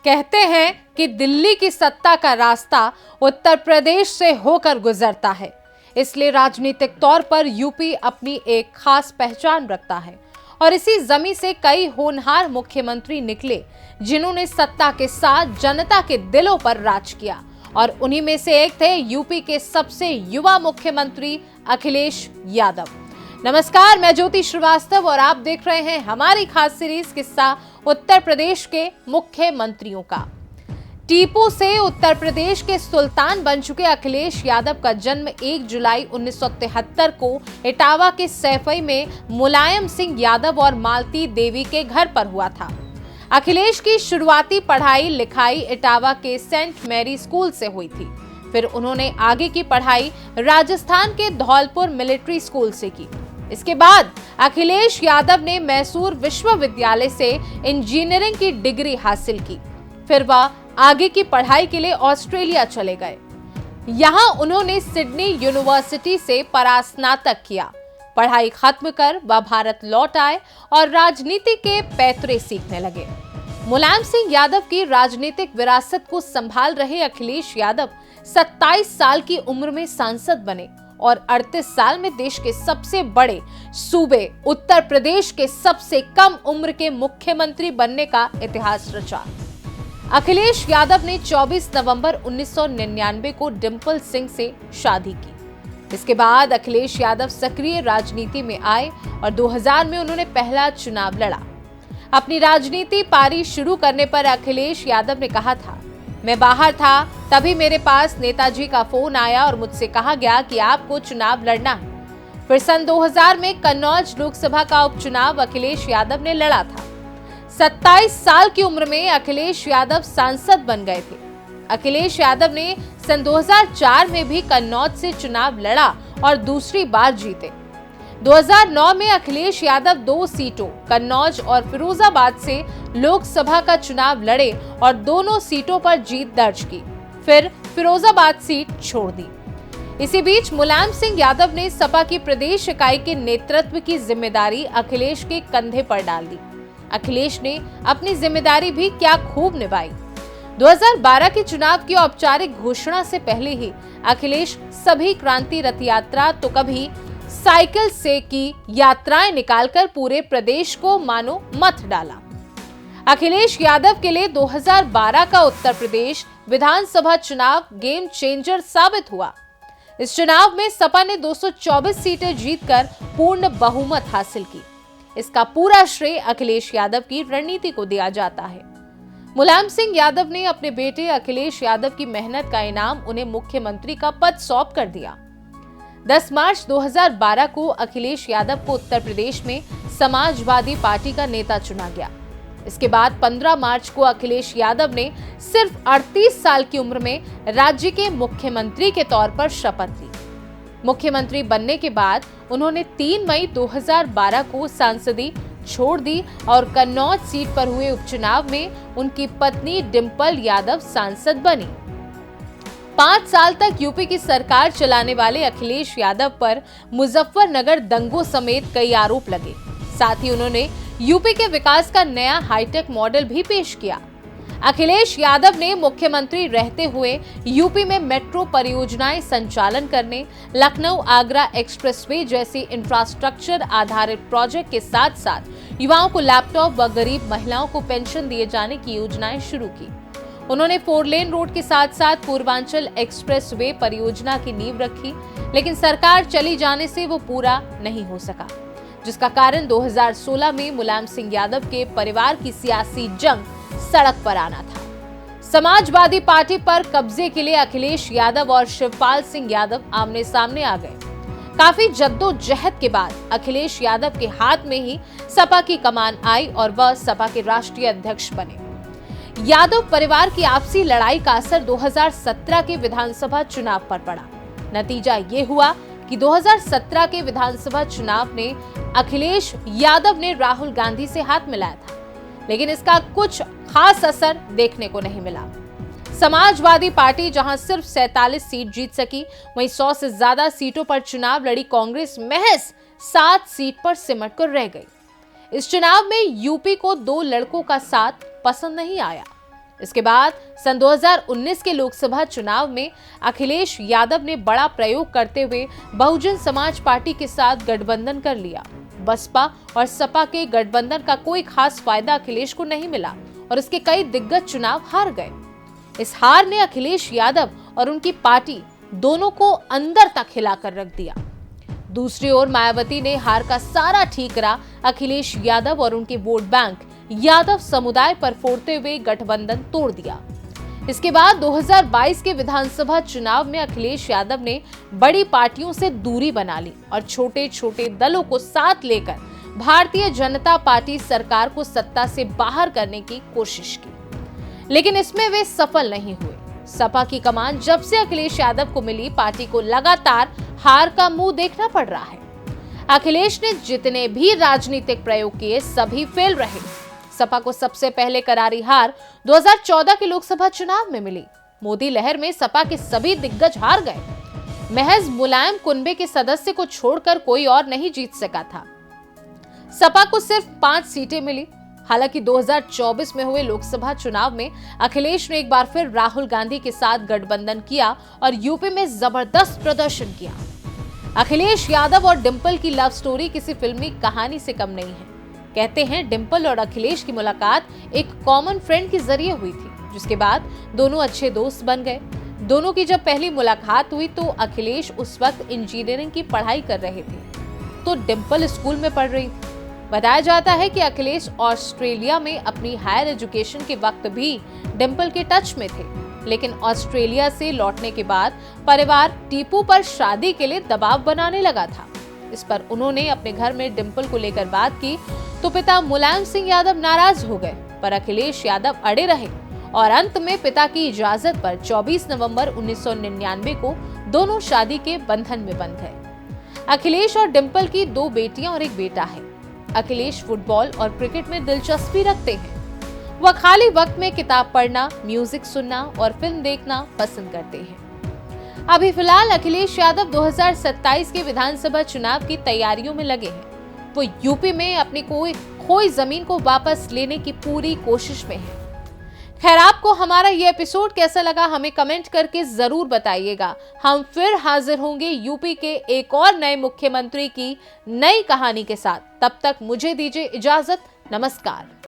कहते हैं कि दिल्ली की सत्ता का रास्ता उत्तर प्रदेश से होकर गुजरता है, इसलिए राजनीतिक तौर पर यूपी अपनी एक खास पहचान रखता है और इसी जमीन से कई होनहार मुख्यमंत्री निकले जिन्होंने सत्ता के साथ जनता के दिलों पर राज किया और उन्हीं में से एक थे यूपी के सबसे युवा मुख्यमंत्री अखिलेश यादव। नमस्कार, मैं ज्योति श्रीवास्तव और आप देख रहे हैं हमारी खास सीरीज किस्सा उत्तर प्रदेश के मुख्यमंत्रियों का। टीपू से उत्तर प्रदेश के सुल्तान बन चुके अखिलेश यादव का जन्म 1 जुलाई 1973 को इटावा के सैफई में मुलायम सिंह यादव और मालती देवी के घर पर हुआ था। अखिलेश की शुरुआती पढ़ाई लिखाई इटावा के सेंट मैरी स्कूल से हुई थी। फिर उन्होंने आगे की पढ़ाई राजस्थान के धौलपुर मिलिट्री स्कूल से की। इसके बाद अखिलेश यादव ने मैसूर विश्वविद्यालय से इंजीनियरिंग की डिग्री हासिल की। फिर वह आगे की पढ़ाई के लिए ऑस्ट्रेलिया चले गए। यहाँ उन्होंने सिडनी यूनिवर्सिटी से परास्नातक किया। पढ़ाई खत्म कर वह भारत लौट आए और राजनीति के पैतरे सीखने लगे। मुलायम सिंह यादव की राजनीतिक विरासत को संभाल रहे अखिलेश यादव 27 साल की उम्र में सांसद बने और 38 साल में देश के सबसे बड़े सूबे उत्तर प्रदेश के सबसे कम उम्र के मुख्यमंत्री बनने का इतिहास रचा। अखिलेश यादव ने 24 नवंबर 1999 को डिंपल सिंह से शादी की। इसके बाद अखिलेश यादव सक्रिय राजनीति में आए और 2000 में उन्होंने पहला चुनाव लड़ा। अपनी राजनीति पारी शुरू करने पर अखिलेश यादव ने कहा था, मैं बाहर था तभी मेरे पास नेताजी का फोन आया और मुझसे कहा गया कि आपको चुनाव लड़ना है। फिर सन 2000 में कन्नौज लोकसभा का उपचुनाव अखिलेश यादव ने लड़ा था। 27 साल की उम्र में अखिलेश यादव सांसद बन गए थे। अखिलेश यादव ने सन 2004 में भी कन्नौज से चुनाव लड़ा और दूसरी बार जीते। 2009 में अखिलेश यादव 2 सीटों कन्नौज और फिरोजाबाद से लोकसभा का चुनाव लड़े और दोनों सीटों पर जीत दर्ज की। फिर फिरोजाबाद सीट छोड़ दी। इसी बीच मुलायम सिंह यादव ने सपा की प्रदेश इकाई के नेतृत्व की जिम्मेदारी अखिलेश के कंधे पर डाल दी। अखिलेश ने अपनी जिम्मेदारी भी क्या खूब निभाई। 2012 के चुनाव की औपचारिक घोषणा से पहले ही अखिलेश सभी क्रांति रथ यात्रा तो कभी साइकिल से की यात्राएं निकालकर पूरे प्रदेश को मानो मत डाला। अखिलेश यादव के लिए 2012 का उत्तर प्रदेश विधानसभा चुनाव गेम चेंजर साबित हुआ। इस चुनाव में सपा ने 224 सीटें जीतकर पूर्ण बहुमत हासिल की। इसका पूरा श्रेय अखिलेश यादव की रणनीति को दिया जाता है। मुलायम सिंह यादव ने अपने बेटे अखिलेश यादव की मेहनत का इनाम उन्हें मुख्यमंत्री का पद सौंप कर दिया। 10 मार्च 2012 को अखिलेश यादव को उत्तर प्रदेश में समाजवादी पार्टी का नेता चुना गया। इसके बाद 15 मार्च को अखिलेश यादव ने सिर्फ 38 साल की उम्र में राज्य के मुख्यमंत्री के तौर पर शपथ ली। मुख्यमंत्री बनने के बाद उन्होंने 3 मई 2012 को सांसदी छोड़ दी और कन्नौज सीट पर हुए उपचुनाव में उनकी पत्नी डिंपल यादव सांसद बनी। 5 साल तक यूपी की सरकार चलाने वाले अखिलेश यादव पर मुजफ्फरनगर दंगों समेत कई आरोप लगे। साथ ही उन्होंने यूपी के विकास का नया हाईटेक मॉडल भी पेश किया। अखिलेश यादव ने मुख्यमंत्री रहते हुए यूपी में मेट्रो परियोजनाएं संचालन करने, लखनऊ आगरा एक्सप्रेसवे जैसे इंफ्रास्ट्रक्चर आधारित प्रोजेक्ट के साथ साथ युवाओं को लैपटॉप व गरीब महिलाओं को पेंशन दिए जाने की योजनाएं शुरू की। उन्होंने 4 लेन रोड के साथ साथ पूर्वांचल एक्सप्रेसवे परियोजना की नींव रखी, लेकिन सरकार चली जाने से वो पूरा नहीं हो सका, जिसका कारण 2016 में मुलायम सिंह यादव के परिवार की सियासी जंग सड़क पर आना था। समाजवादी पार्टी पर कब्जे के लिए अखिलेश यादव और शिवपाल सिंह यादव आमने सामने आ गए। काफी जद्दोजहद के बाद अखिलेश यादव के हाथ में ही सपा की कमान आई और वह सपा के राष्ट्रीय अध्यक्ष बने। यादव परिवार की आपसी लड़ाई का असर 2017 के विधानसभा चुनाव पर पड़ा। नतीजा ये हुआ कि 2017 के विधानसभा चुनाव में अखिलेश यादव ने राहुल गांधी से हाथ मिलाया था, लेकिन इसका कुछ खास असर देखने को नहीं मिला। समाजवादी पार्टी जहां सिर्फ 47 सीट जीत सकी, वहीं 100 से ज्यादा सीटों पर चुनाव लड़ी कांग्रेस महज 7 सीट पर सिमट कर रह गई। इस चुनाव में यूपी को 2 लड़कों का साथ पसंद नहीं आया। इसके बाद सन 2019 के लोकसभा चुनाव में अखिलेश यादव ने बड़ा प्रयोग करते हुए बहुजन समाज पार्टी के साथ गठबंधन कर लिया। बसपा और सपा के गठबंधन का कोई खास फायदा अखिलेश को नहीं मिला और इसके कई दिग्गज चुनाव हार गए। इस हार ने अखिलेश यादव और उनकी पार्टी दोनों को अंदर तक हिलाकर रख दिया। दूसरी ओर मायावती ने हार का सारा ठीकरा अखिलेश यादव और उनके वोट बैंक यादव समुदाय पर फोड़ते हुए गठबंधन तोड़ दिया। इसके बाद 2022 के विधानसभा चुनाव में अखिलेश यादव ने बड़ी पार्टियों से दूरी बना ली और छोटे छोटे दलों को साथ लेकर भारतीय जनता पार्टी सरकार को सत्ता से बाहर करने की कोशिश की, लेकिन इसमें वे सफल नहीं हुए। सपा की कमान जब से अखिलेश यादव को मिली, पार्टी को लगातार हार का मुंह देखना पड़ रहा है। अखिलेश ने जितने भी राजनीतिक प्रयोग किए सभी फेल रहे। सपा को सबसे पहले करारी हार 2014 के लोकसभा चुनाव में मिली। मोदी लहर में सपा के सभी दिग्गज हार गए। महज मुलायम कुनबे के सदस्य को छोड़कर कोई और नहीं जीत सका था। सपा को सिर्फ 5 सीटें मिली। हालांकि 2024 में हुए लोकसभा चुनाव में अखिलेश ने एक बार फिर राहुल गांधी के साथ गठबंधन किया और यूपी में जबरदस्त प्रदर्शन किया। अखिलेश यादव और डिंपल की लव स्टोरी किसी फिल्मी कहानी से कम नहीं है। कहते हैं डिंपल और अखिलेश की मुलाकात एक कॉमन फ्रेंड के जरिए हुई थी, जिसके बाद दोनों अच्छे दोस्त बन गए। दोनों की जब पहली मुलाकात हुई तो अखिलेश उस वक्त इंजीनियरिंग की पढ़ाई कर रहे थे तो डिंपल स्कूल में पढ़ रही थी। बताया जाता है कि अखिलेश ऑस्ट्रेलिया में अपनी हायर एजुकेशन के वक्त भी डिंपल के टच में थे, लेकिन ऑस्ट्रेलिया से लौटने के बाद परिवार टीपू पर शादी के लिए दबाव बनाने लगा था। इस पर उन्होंने अपने घर में डिंपल को लेकर बात की तो पिता मुलायम सिंह यादव नाराज हो गए, पर अखिलेश यादव अड़े रहे और अंत में पिता की इजाजत पर 24 नवंबर 1999 को दोनों शादी के बंधन में बंध गए। अखिलेश और डिंपल की 2 बेटियां और एक बेटा है। अखिलेश फुटबॉल और क्रिकेट में दिलचस्पी रखते हैं। वह खाली वक्त में किताब पढ़ना, म्यूजिक सुनना और फिल्म देखना पसंद करते हैं। अभी फिलहाल अखिलेश यादव 2027 के विधानसभा चुनाव की तैयारियों में लगे हैं। वो यूपी में अपनी खोई जमीन को वापस लेने की पूरी कोशिश में है। खैर, आपको हमारा ये एपिसोड कैसा लगा हमें कमेंट करके जरूर बताइएगा। हम फिर हाजिर होंगे यूपी के एक और नए मुख्यमंत्री की नई कहानी के साथ। तब तक मुझे दीजिए इजाजत। नमस्कार।